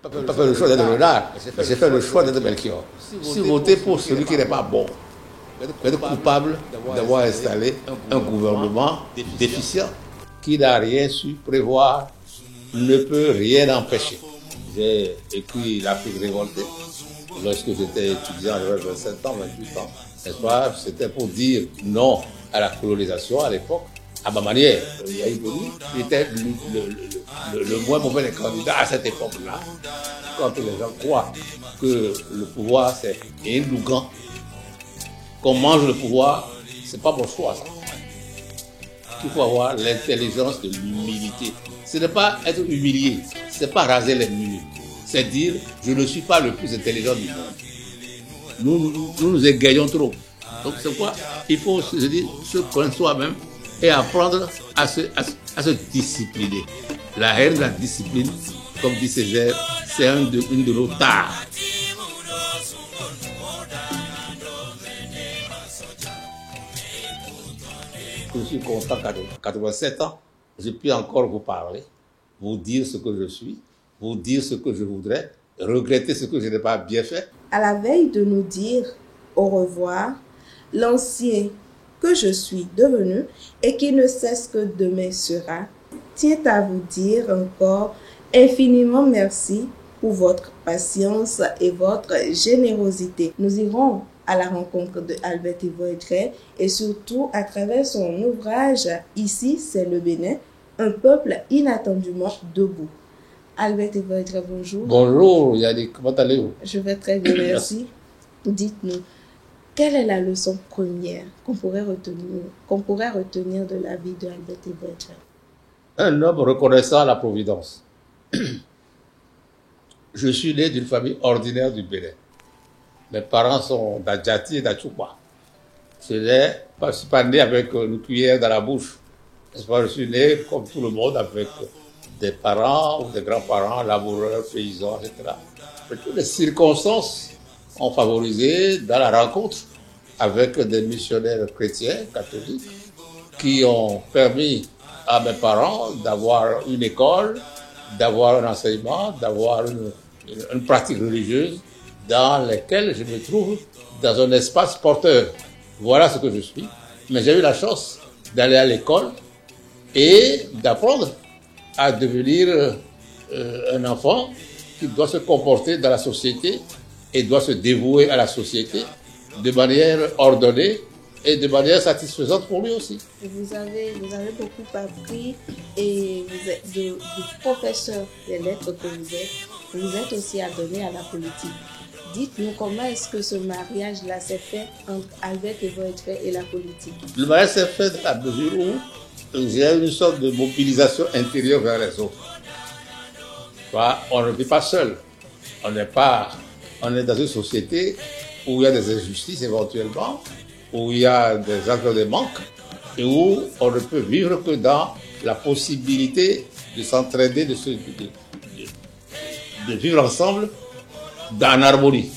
pas fait le choix d'être Renard, j'ai fait le choix d'être Melchior. Si voter pour celui qui n'est pas bon, être coupable d'avoir installé un gouvernement déficient qui n'a rien su prévoir, ne peut rien empêcher. J'ai écrit l'Afrique révoltée lorsque j'étais étudiant, j'avais 27 ans, 28 ans. N'est-ce pas? C'était pour dire non à la colonisation à l'époque. À ma manière, Yahya Boni était le moins mauvais des candidats à cette époque-là. Quand les gens croient que le pouvoir c'est indulgent, qu'on mange le pouvoir, c'est pas mon choix ça. Il faut avoir l'intelligence de l'humilité. Ce n'est pas être humilié, c'est pas raser les murs. C'est dire, je ne suis pas le plus intelligent du monde. Nous égayons trop. Donc c'est quoi? Il faut se prendre soi-même et apprendre à se discipliner. La haine de la discipline, comme dit Césaire, c'est une de nos tares. Je suis content qu'à 87 ans, je puis encore vous parler, vous dire ce que je suis, vous dire ce que je voudrais, regretter ce que je n'ai pas bien fait. À la veille de nous dire au revoir, l'ancien que je suis devenu et qui ne cesse que demain sera, tient à vous dire encore infiniment merci pour votre patience et votre générosité. Nous irons à la rencontre de Albert Ivoire-Edrey et surtout à travers son ouvrage « Ici, c'est le Bénin, un peuple inattendument debout ». Albert Ivoire-Edrey, bonjour. Bonjour Yannick, comment allez-vous? Je vais très bien, merci. Dites-nous, quelle est la leçon première qu'on pourrait retenir de la vie de Albert Ivoire-Edrey? Un homme reconnaissant la providence. Je suis né d'une famille ordinaire du Bénin. Mes parents sont d'Adjati et d'Achoupa. Je ne suis pas né avec une cuillère dans la bouche. Je suis né comme tout le monde avec des parents ou des grands-parents, laboureurs, paysans, etc. Mais toutes les circonstances ont favorisé dans la rencontre avec des missionnaires chrétiens, catholiques, qui ont permis à mes parents d'avoir une école, d'avoir un enseignement, d'avoir une pratique religieuse dans laquelle je me trouve dans un espace porteur. Voilà ce que je suis. Mais j'ai eu la chance d'aller à l'école et d'apprendre à devenir un enfant qui doit se comporter dans la société et doit se dévouer à la société de manière ordonnée et de manière satisfaisante pour lui aussi. Vous avez beaucoup appris et vous êtes du professeur des lettres que vous êtes aussi adonné à la politique. Dites-nous comment est-ce que ce mariage-là s'est fait entre Albert Ivoire-Edrey et la politique? Le mariage s'est fait à mesure où j'ai une sorte de mobilisation intérieure vers les autres. On ne vit pas seul. On est dans une société où il y a des injustices éventuellement, où il y a des actes de manque et où on ne peut vivre que dans la possibilité de s'entraider, de vivre ensemble en harmonie.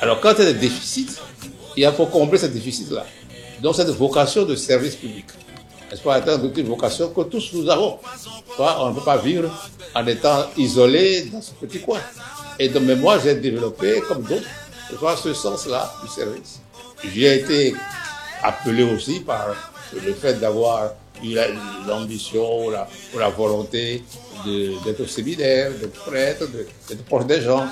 Alors quand il y a des déficits, il faut combler ces déficits-là. Donc cette vocation de service public, n'est-ce pas, est une vocation que tous nous avons. On ne peut pas vivre en étant isolé dans ce petit coin. Et donc, moi, j'ai développé, comme d'autres, ce sens-là du service. J'ai été appelé aussi par le fait d'avoir eu l'ambition ou la volonté d'être au séminaire, d'être prêtre, d'être proche des gens.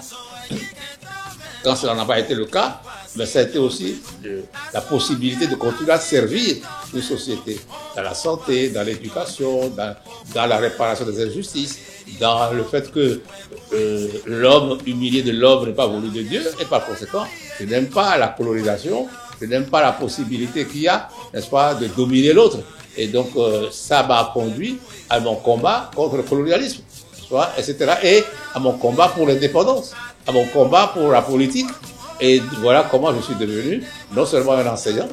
Quand cela n'a pas été le cas, mais ça a été aussi la possibilité de continuer à servir une société dans la santé, dans l'éducation, dans la réparation des injustices, dans le fait que l'homme humilié de l'homme n'est pas voulu de Dieu, et par conséquent, je n'aime pas la colonisation, je n'aime pas la possibilité qu'il y a, n'est-ce pas, de dominer l'autre. Et donc, ça m'a conduit à mon combat contre le colonialisme, etc. Et à mon combat pour l'indépendance, à mon combat pour la politique. Et voilà comment je suis devenu non seulement un enseignant,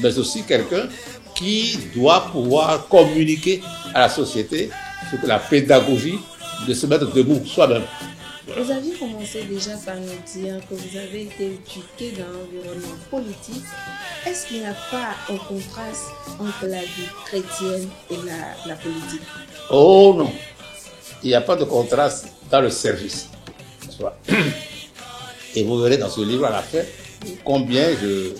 mais aussi quelqu'un qui doit pouvoir communiquer à la société sur la pédagogie de se mettre debout soi-même. Vous aviez commencé déjà par nous dire que vous avez été éduqué dans l'environnement politique. Est-ce qu'il n'y a pas un contraste entre la vie chrétienne et la politique? Oh non, il n'y a pas de contraste dans le service. Et vous verrez dans ce livre à la fin combien je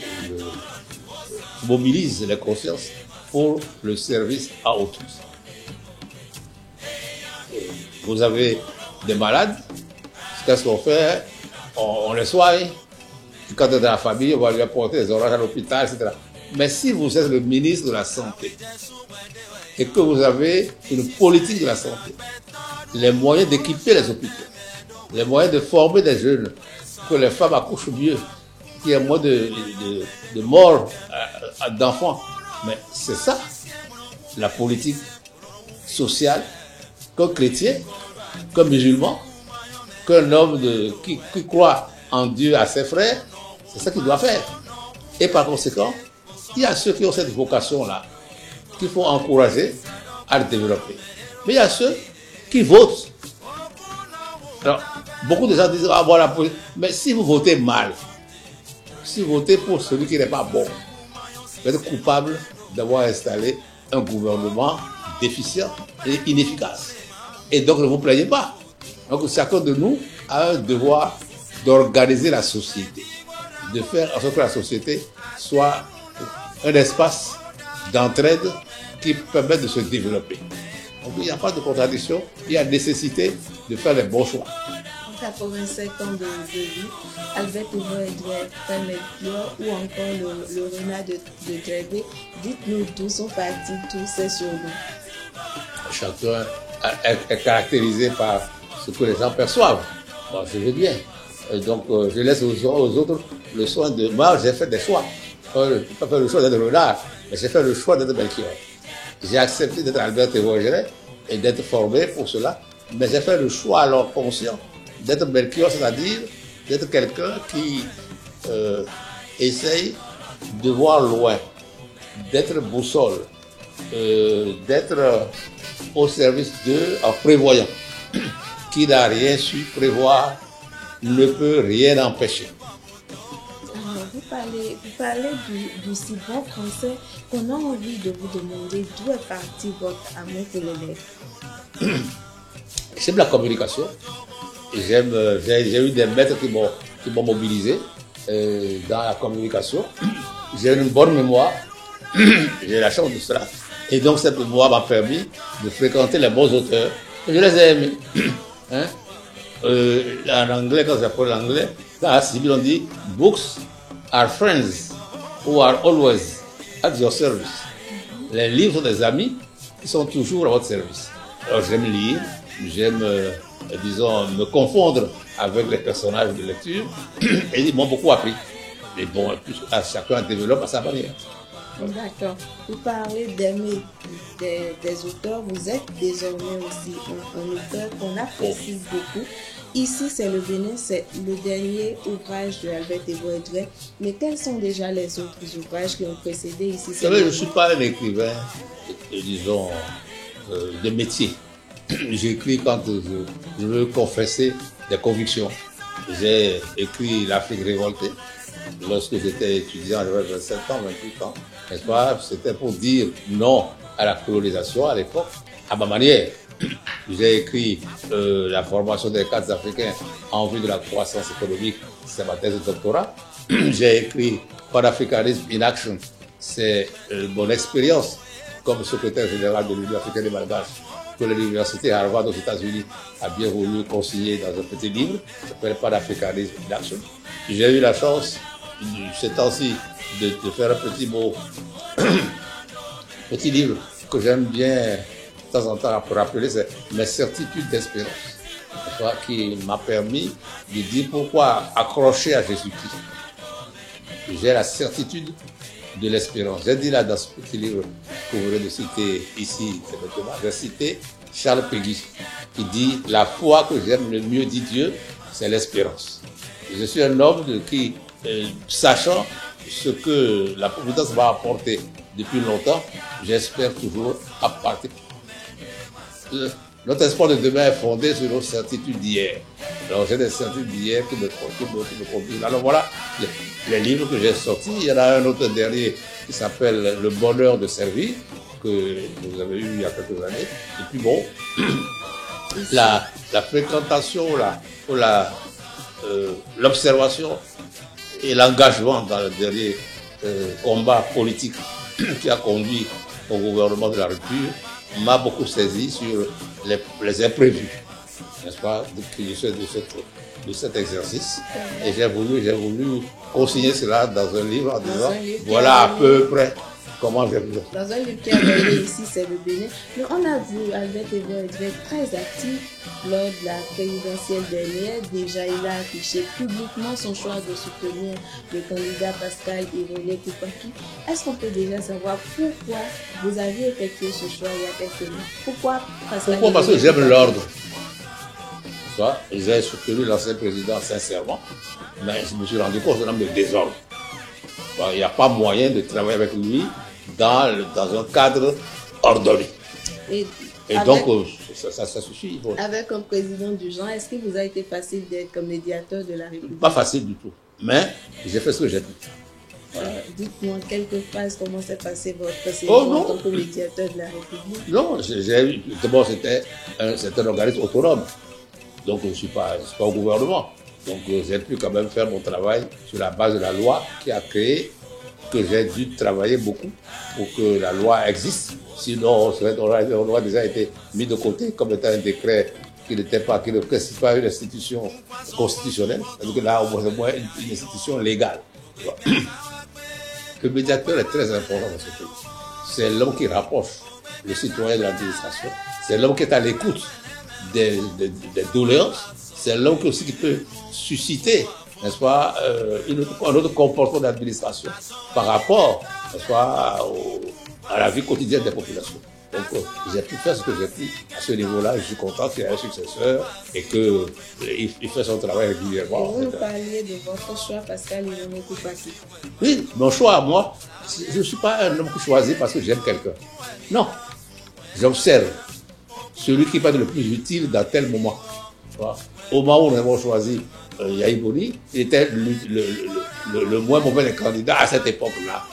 mobilise les consciences pour le service à autrui. Vous avez des malades, qu'est-ce qu'on fait? On les soigne. Et quand on est dans la famille, on va lui apporter des oranges à l'hôpital, etc. Mais si vous êtes le ministre de la Santé et que vous avez une politique de la santé, les moyens d'équiper les hôpitaux, les moyens de former des jeunes, que les femmes accouchent mieux, qu'il y ait moins de morts d'enfants. Mais c'est ça, la politique sociale, qu'un chrétien, qu'un musulman, qu'un homme qui croit en Dieu à ses frères, c'est ça qu'il doit faire. Et par conséquent, il y a ceux qui ont cette vocation-là, qu'il faut encourager à le développer. Mais il y a ceux qui votent. Alors, beaucoup de gens disent, ah voilà, mais si vous votez mal, si vous votez pour celui qui n'est pas bon, vous êtes coupable d'avoir installé un gouvernement déficient et inefficace. Et donc, ne vous plaignez pas. Donc, chacun de nous a un devoir d'organiser la société, de faire en sorte que la société soit un espace d'entraide qui permet de se développer. Donc, il n'y a pas de contradiction, il y a nécessité de faire les bons choix. 87 ans de vie, Albert Edouard Melchior ou encore le renard de Drebé, dites-nous d'où sont partis tous ces surnoms. Chacun est caractérisé par ce que les gens perçoivent. Bon, je veux bien. Donc, je laisse aux autres le soin de... Moi, j'ai fait des choix. Je n'ai pas fait le choix d'être renard, mais j'ai fait le choix d'être Melchior. J'ai accepté d'être Albert Edouard et d'être formé pour cela, mais j'ai fait le choix alors conscient d'être Melchior, c'est-à-dire d'être quelqu'un qui essaye de voir loin, d'être boussole, d'être au service d'eux en prévoyant. Qui n'a rien su prévoir ne peut rien empêcher. Vous parlez du si bon français qu'on a envie de vous demander d'où est parti votre amour pour les lettres. J'aime la communication. J'ai eu des maîtres qui m'ont mobilisé dans la communication. J'ai une bonne mémoire. J'ai la chance de cela. Et donc cette mémoire m'a permis de fréquenter les bons auteurs. Je les ai aimés. Hein? En anglais, quand j'apprends l'anglais, dans la Bible, on dit « Books are friends who are always at your service ». Les livres sont des amis qui sont toujours à votre service. Alors j'aime lire, j'aime, disons, me confondre avec les personnages de lecture et ils m'ont beaucoup appris. Mais bon, chacun développe à sa manière. D'accord. Vous parlez d'aimer des auteurs, vous êtes désormais aussi un auteur qu'on apprécie beaucoup. Ici, c'est le Bénin, c'est le dernier ouvrage de Albert Edouard. Mais quels sont déjà les autres ouvrages qui ont précédé ici? Vous savez, je ne suis pas un écrivain, disons, de métier. J'écris quand je veux confesser des convictions. J'ai écrit L'Afrique révoltée. Lorsque j'étais étudiant, j'avais 27 ans, 28 ans, n'est-ce pas? C'était pour dire non à la colonisation à l'époque, à ma manière. J'ai écrit la formation des cadres africains en vue de la croissance économique, c'est ma thèse de doctorat. J'ai écrit Panafricanisme in Action, c'est mon expérience comme secrétaire général de l'Union africaine des Malgaches, que l'université Harvard aux États-Unis a bien voulu consigner dans un petit livre, qui s'appelle Panafricanisme in Action. J'ai eu la chance, ces temps-ci, de faire un petit mot, petit livre que j'aime bien de temps en temps pour rappeler, c'est Mes certitudes d'espérance, qui m'a permis de dire pourquoi accrocher à Jésus-Christ. J'ai la certitude de l'espérance. J'ai dit là dans ce petit livre que vous venez de citer ici, j'ai cité Charles Péguy, qui dit « La foi que j'aime le mieux, dit Dieu, c'est l'espérance ». Je suis un homme qui, sachant ce que la providence va apporter depuis longtemps, j'espère toujours à partir. Notre espoir de demain est fondé sur nos certitudes d'hier. Alors j'ai des certitudes d'hier qui me conduisent. Alors voilà les livres que j'ai sortis. Il y en a un autre dernier qui s'appelle Le bonheur de servir, que vous avez eu il y a quelques années. Et puis bon, la fréquentation, l'observation et l'engagement dans le dernier combat politique qui a conduit au gouvernement de la République m'a beaucoup saisi sur les imprévus, n'est-ce pas, de cet exercice. Et j'ai voulu consigner cela dans un livre en disant, voilà à peu près comment j'ai vu. Dans un livre qui a gagné ici, c'est le Bénin. Mais on a vu Albert Edouard très actif lors de la présidentielle dernière. Déjà, il a affiché publiquement son choix de soutenir le candidat Pascal Irénée Koupaki. Est-ce qu'on peut déjà savoir pourquoi vous avez effectué ce choix il y a quelques mois? Pourquoi Pascal Irénée? Parce que j'aime l'ordre. J'ai soutenu l'ancien président sincèrement, mais je me suis rendu compte d'un homme de désordre. Il n'y a pas moyen de travailler avec lui dans un cadre ordonné. Et donc, ça suffit. Avec un président du genre, est-ce qu'il vous a été facile d'être comme médiateur de la République? Pas facile du tout, mais j'ai fait ce que j'ai pu. Voilà. Dites-moi quelques phrases, comment s'est passé votre séjour en tant que médiateur de la République? Non, d'abord c'était un organisme autonome. Donc je ne suis pas au gouvernement. Donc j'ai pu quand même faire mon travail sur la base de la loi qui a créé, que j'ai dû travailler beaucoup pour que la loi existe. Sinon, on aurait déjà été mis de côté comme étant un décret qui ne constitue pas une institution constitutionnelle. Donc là, au moins une institution légale. Le médiateur est très important dans ce pays. C'est l'homme qui rapproche le citoyen de l'administration. C'est l'homme qui est à l'écoute des doléances. C'est l'homme aussi qui peut susciter, n'est-ce pas, un autre comportement d'administration par rapport, n'est-ce pas, à la vie quotidienne des populations. Donc, j'ai pu faire ce que j'ai pu à ce niveau-là. Je suis content qu'il ait un successeur et qu'il fait son travail régulièrement. Vous nous parliez de votre choix, Pascal Irénée Koupaki. Oui, mon choix à moi, je ne suis pas un homme qui choisit parce que j'aime quelqu'un. Non, j'observe celui qui va être le plus utile dans tel moment. Au moment où nous avons choisi Yahya Boni, il était le moins mauvais des candidats à cette époque-là.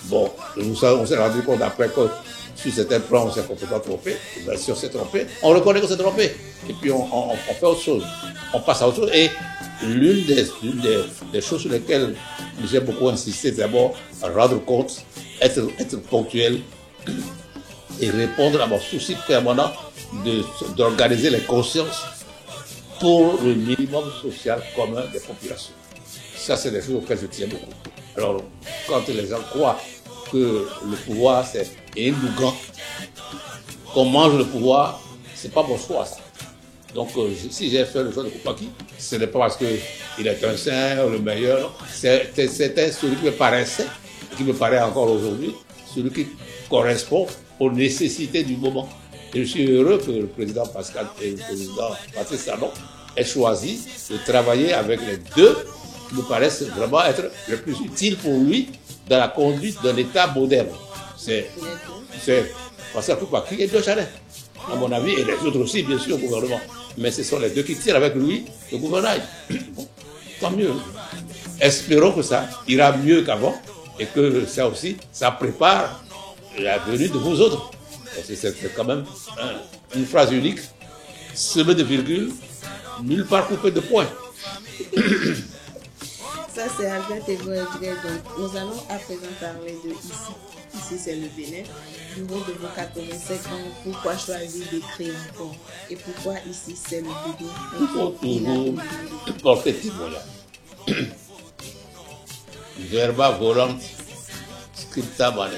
Bon, on s'est rendu compte après que sur certains plans, on s'est complètement trompé. Ben, si on s'est trompé, on reconnaît qu'on s'est trompé. Et puis on fait autre chose. On passe à autre chose. Et l'une des choses sur lesquelles j'ai beaucoup insisté, c'est d'abord rendre compte, être ponctuel et répondre à mon souci permanent d'organiser les consciences pour le minimum social commun des populations. Ça, c'est des choses auxquelles je tiens beaucoup. Alors, quand les gens croient que le pouvoir, c'est indulgent, qu'on mange le pouvoir, c'est pas mon choix, ça. Donc, si j'ai fait le choix de Koupaki, ce n'est pas parce qu'il est un saint ou le meilleur, c'était celui qui me paraissait, qui me paraît encore aujourd'hui, celui qui correspond aux nécessités du moment. Et je suis heureux que le président Pascal et le président Patrice Talon aient choisi de travailler avec les deux qui me paraissent vraiment être le plus utile pour lui dans la conduite d'un État moderne. C'est Pascal Koupaki et Joe Charest, à mon avis, et les autres aussi, bien sûr, au gouvernement. Mais ce sont les deux qui tirent avec lui le gouvernail. Bon, tant mieux. Espérons que ça ira mieux qu'avant et que ça aussi, ça prépare la venue de vous autres. C'est quand même une phrase unique, semée de virgules, nulle part coupée de points. Ça, c'est Albert Edouard. Donc, nous allons à présent parler de ici. Ici, c'est le Bénin. Du haut de vos 87 ans, pourquoi choisir d'écrire encore? Et pourquoi ici, c'est le Bénin? Il faut toujours porter témoignage. Verba volant, scripta manent.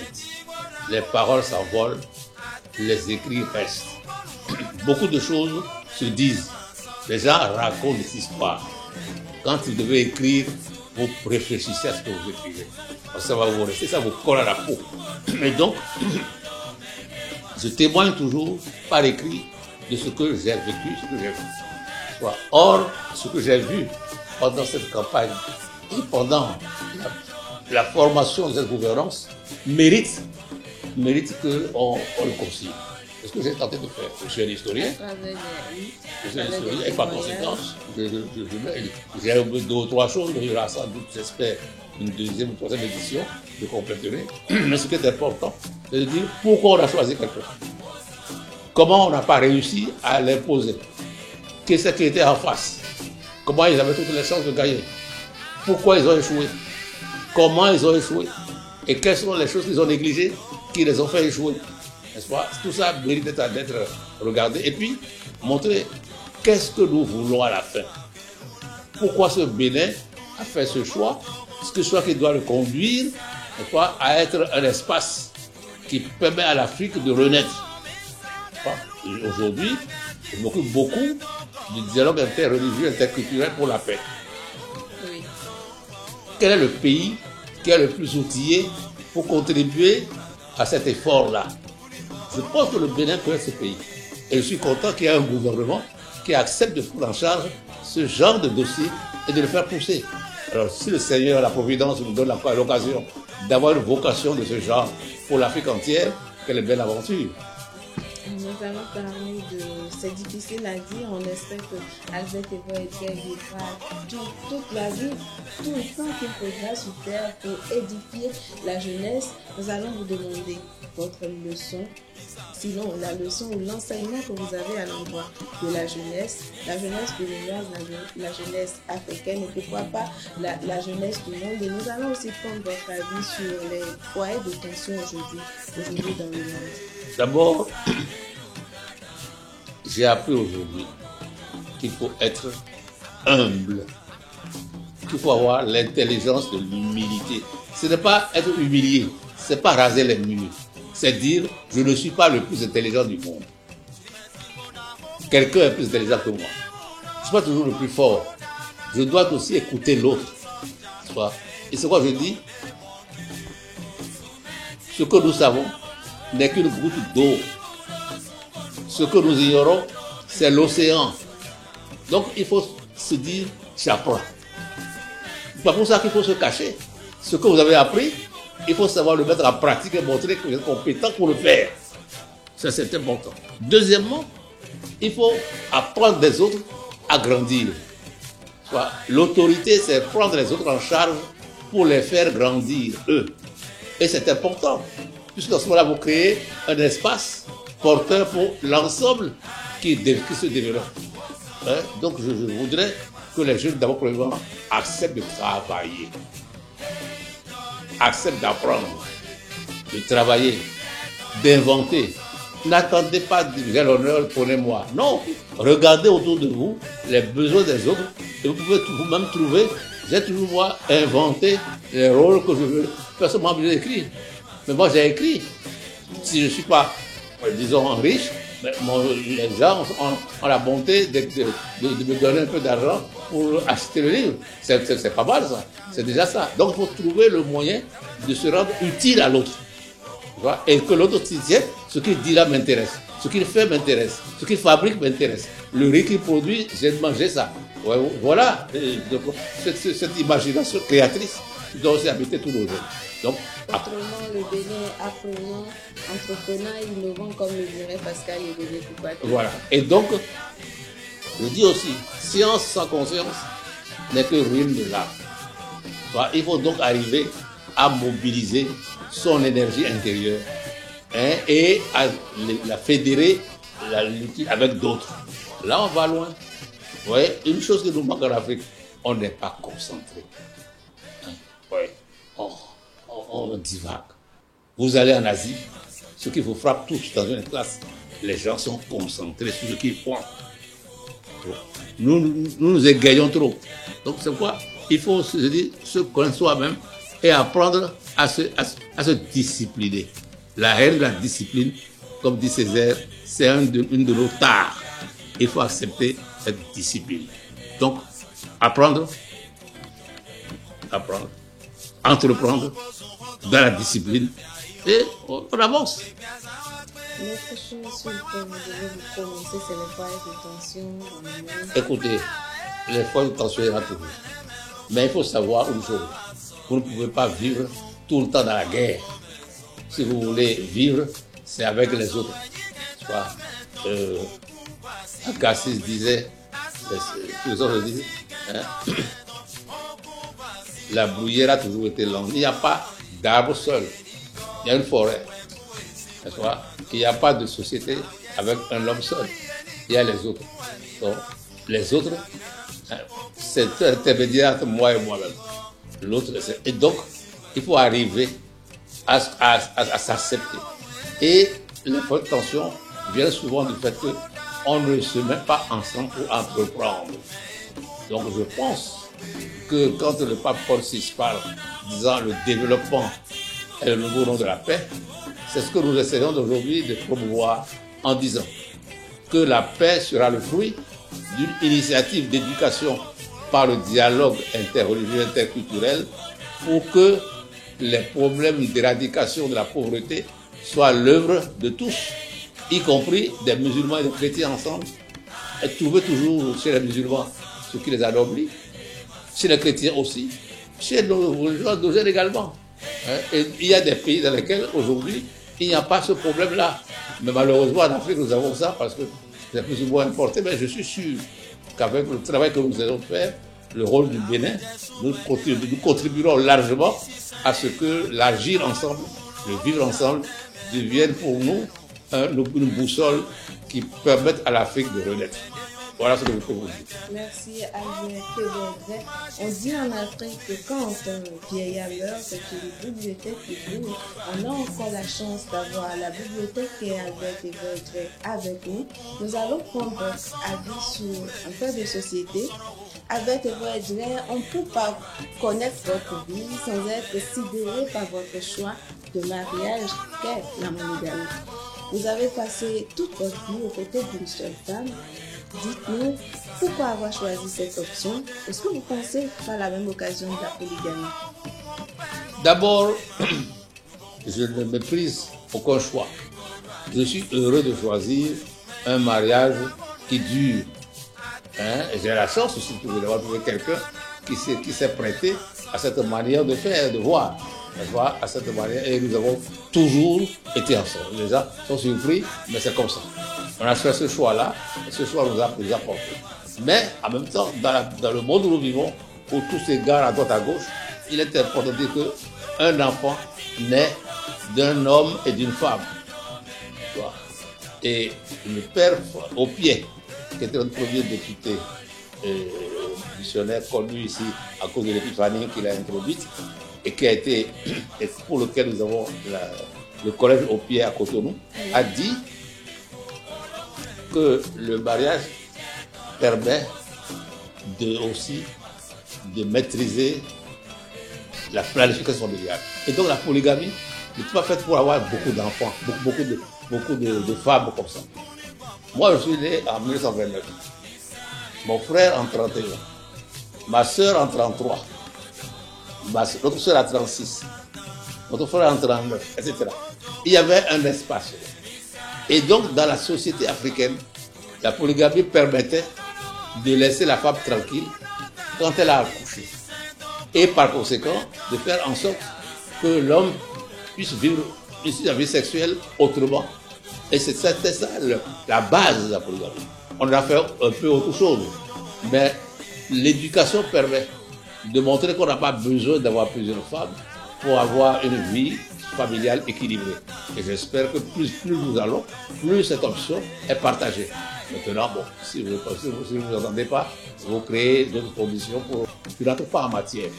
Les paroles s'envolent, les écrits restent. Beaucoup de choses se disent. Les gens racontent des histoires. Quand ils devaient écrire, vous réfléchissez à ce que vous écrivez. Ça va vous rester, ça vous colle à la peau. Et donc, je témoigne toujours par écrit de ce que j'ai vécu, ce que j'ai vu. Or, ce que j'ai vu pendant cette campagne et pendant la formation de cette gouvernance mérite qu'on le consigne. C'est ce que j'ai tenté de faire. Je suis un historien. Je suis un historien et par conséquent, j'ai deux ou trois choses, mais il y aura sans doute, j'espère, une deuxième ou troisième édition, je compléterai. Mais ce qui est important, c'est de dire pourquoi on a choisi quelqu'un. Comment on n'a pas réussi à l'imposer. Qu'est-ce qui était en face? comment ils avaient toutes les chances de gagner. Pourquoi ils ont échoué? Comment ils ont échoué? Et quelles sont les choses qu'ils ont négligées qui les ont fait échouer? N'est-ce pas? Tout ça mérite d'être regardé. Et puis, montrer qu'est-ce que nous voulons à la fin. Pourquoi ce Bénin a fait ce choix? Ce choix qui doit le conduire, n'est-ce pas, à être un espace qui permet à l'Afrique de renaître. Aujourd'hui, je m'occupe beaucoup du dialogue interreligieux, interculturel pour la paix. Oui. Quel est le pays qui est le plus outillé pour contribuer à cet effort-là? Je pense que le Bénin peut être ce pays. Et je suis content qu'il y ait un gouvernement qui accepte de prendre en charge ce genre de dossier et de le faire pousser. Alors, si le Seigneur, la Providence, nous donne l'occasion d'avoir une vocation de ce genre pour l'Afrique entière, quelle belle aventure. Nous allons parler de... C'est difficile à dire, on espère que Albert Évoque vivra toute la vie, tout le temps qu'il faudra sur terre pour édifier la jeunesse. Nous allons vous demander votre leçon, sinon la leçon ou l'enseignement que vous avez à l'endroit de la jeunesse béninoise, la jeunesse africaine et pourquoi pas la jeunesse du monde. Et nous allons aussi prendre votre avis sur les foyers de tension aujourd'hui dans le monde. D'abord, j'ai appris aujourd'hui qu'il faut être humble, qu'il faut avoir l'intelligence de l'humilité. Ce n'est pas être humilié, ce n'est pas raser les murs, c'est dire je ne suis pas le plus intelligent du monde. Quelqu'un est plus intelligent que moi. Je ne suis pas toujours le plus fort. Je dois aussi écouter l'autre. Et c'est quoi je dis? Ce que nous savons n'est qu'une goutte d'eau. Ce que nous ignorons, c'est l'océan. Donc il faut se dire, j'apprends. C'est pas pour ça qu'il faut se cacher. Ce que vous avez appris, il faut savoir le mettre en pratique et montrer que vous êtes compétent pour le faire. Ça, c'est important. Deuxièmement, il faut apprendre des autres à grandir. L'autorité, c'est prendre les autres en charge pour les faire grandir, eux. Et c'est important. Puisque dans ce moment-là, vous créez un espace porteur pour l'ensemble qui se développe. Donc, je voudrais que les jeunes, d'abord, premièrement, acceptent de travailler, acceptent d'apprendre, de travailler, d'inventer. N'attendez pas de dire l'honneur, prenez-moi. Non, regardez autour de vous les besoins des autres et vous pouvez vous-même trouver. J'ai toujours moi inventé les rôles que je veux. Personne m'a besoin d'écrire. Mais moi, j'ai écrit. Si je ne suis pas, disons, riche, mais les gens ont la bonté de me donner un peu d'argent pour acheter le livre. C'est pas mal, ça. C'est déjà ça. Donc, il faut trouver le moyen de se rendre utile à l'autre. Et que l'autre se dise, ce qu'il dit là m'intéresse. Ce qu'il fait m'intéresse. Ce qu'il fabrique m'intéresse. Le riz qu'il produit, j'ai mangé ça. Voilà. Cette imagination créatrice doit aussi habiter tous nos jeunes. Donc, autrement, le Bénin apprenant, entreprenant, innovant, comme le dirait Pascal Ebele Koubaté. Voilà. Et donc, je dis aussi, science sans conscience n'est que ruine de l'âme. Il faut donc arriver à mobiliser son énergie intérieure et à la fédérer avec d'autres. Là, on va loin. Vous voyez, une chose qui nous manque en Afrique, on n'est pas concentré. On divague. Vous allez en Asie, ce qui vous frappe tous dans une classe, les gens sont concentrés sur ce qu'ils font. Nous égayons trop. Donc c'est quoi? Il faut se connaître soi-même et apprendre à se discipliner. La haine de la discipline, comme dit Césaire, c'est une de nos tares. Il faut accepter cette discipline. Donc, apprendre, entreprendre dans la discipline et on avance. L'autre chose sur laquelle vous devez vous prononcer, c'est les foyers de tension dans le monde. Écoutez, les foyers de tension, il y en a toujours. Mais il faut savoir une chose. Vous ne pouvez pas vivre tout le temps dans la guerre. Si vous voulez vivre, c'est avec les autres. Agassiz disait, les autres disaient, la bruyère a toujours été longue. Il n'y a pas d'arbre seul. Il y a une forêt. Il n'y a pas de société avec un homme seul. Il y a les autres. Donc, les autres, c'est un intermédiaire entre moi et moi-même. L'autre, et donc, il faut arriver à s'accepter. Et les points de tension viennent souvent du fait qu'on ne se met pas ensemble pour entreprendre. Donc je pense que quand le pape Paul VI parle disant le développement est le nouveau nom de la paix, c'est ce que nous essayons aujourd'hui de promouvoir en disant que la paix sera le fruit d'une initiative d'éducation par le dialogue interreligieux, interculturel, pour que les problèmes d'éradication de la pauvreté soient l'œuvre de tous, y compris des musulmans et des chrétiens ensemble, et trouver toujours chez les musulmans ce qui les anoblit, chez les chrétiens aussi, chez nos religions également. Et il y a des pays dans lesquels aujourd'hui il n'y a pas ce problème-là. Mais malheureusement en Afrique nous avons ça parce que c'est plus ou moins importé, mais je suis sûr qu'avec le travail que nous allons faire, le rôle du Bénin, nous contribuerons largement à ce que l'agir ensemble, le vivre ensemble, devienne pour nous une boussole qui permette à l'Afrique de renaître. Voilà ce que je peux vous dire. Merci Albert, c'est vrai. On dit en Afrique que quand un vieillard meurt, c'est que les bibliothèques ouvrent. On a encore la chance d'avoir la bibliothèque et Albert Everdrey avec nous. Nous allons prendre votre avis sur un peu de société. Albert Everdrey, on ne peut pas connaître votre vie sans être sidéré par votre choix de mariage qu'est la monogamie. Vous avez passé toute votre vie aux côtés d'une seule femme. Dites-nous pourquoi avoir choisi cette option. Est-ce que vous pensez par la même occasion de la polygamie? D'abord, je ne méprise aucun choix. Je suis heureux de choisir un mariage qui dure. J'ai la chance aussi d'avoir trouvé quelqu'un qui s'est prêté à cette manière de faire, de voir. À cette manière, et nous avons toujours été ensemble. Les gens sont surpris, mais c'est comme ça. On a fait ce choix-là, et ce choix nous a porté. Mais en même temps, dans le monde où nous vivons, où tout s'égare à droite à gauche, il est important de dire qu'un enfant naît d'un homme et d'une femme. Et le père au pied, qui était notre premier député missionnaire connu ici à cause de l'épiphanie qu'il a introduite, et qui a été, et pour lequel nous avons le collège au pied à Cotonou, a dit que le mariage permet aussi de maîtriser la planification familiale. Et donc la polygamie n'est pas faite pour avoir beaucoup d'enfants, beaucoup de femmes comme ça. Moi, je suis né en 1929. Mon frère en 31. Ma soeur en 33. Notre soeur a 36. Notre frère en 39, etc. Il y avait un espace. Et donc, dans la société africaine, la polygamie permettait de laisser la femme tranquille quand elle a accouché. Et par conséquent, de faire en sorte que l'homme puisse vivre la vie sexuelle autrement. Et c'était ça la base de la polygamie. On a fait un peu autre chose. Mais l'éducation permet de montrer qu'on n'a pas besoin d'avoir plusieurs femmes pour avoir une vie familiale équilibrée. Et j'espère que plus nous allons, plus cette option est partagée. Maintenant, bon, si vous ne entendez pas, vous créez d'autres conditions pour que n'entre pas en matière.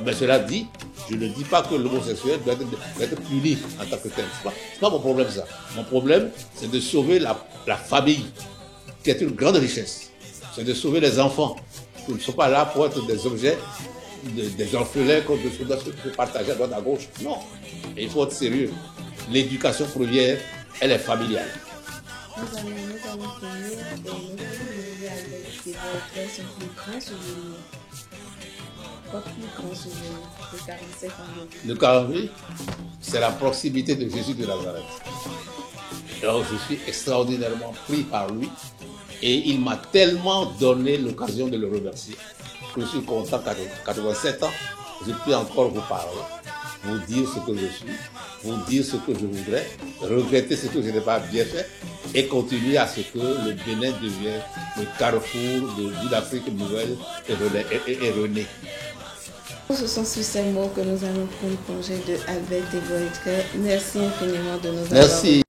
Mais cela dit, je ne dis pas que l'homosexuel doit être puni en tant que tel. Ce n'est pas mon problème ça. Mon problème, c'est de sauver la famille, qui est une grande richesse. C'est de sauver les enfants, qui ne sont pas là pour être des objets, des orphelins qu'on doit se partager à droite à gauche. Non, et il faut être sérieux. L'éducation première, elle est familiale. Nous allons finir et nous avec son plus grand souvenir. Votre plus grand souvenir de 47 ans de vie? Le 48, c'est la proximité de Jésus de Nazareth. Alors je suis extraordinairement pris par lui et il m'a tellement donné l'occasion de le remercier. Je suis content qu'à 87 ans, je peux encore vous parler, vous dire ce que je suis, vous dire ce que je voudrais, regretter ce que je n'ai pas bien fait et continuer à ce que le Bénin devienne le carrefour d'une Afrique nouvelle et renée. Ce sont sur ces mots que nous allons prendre congé de Albert Everdrey. Merci infiniment de nous avoir. Merci.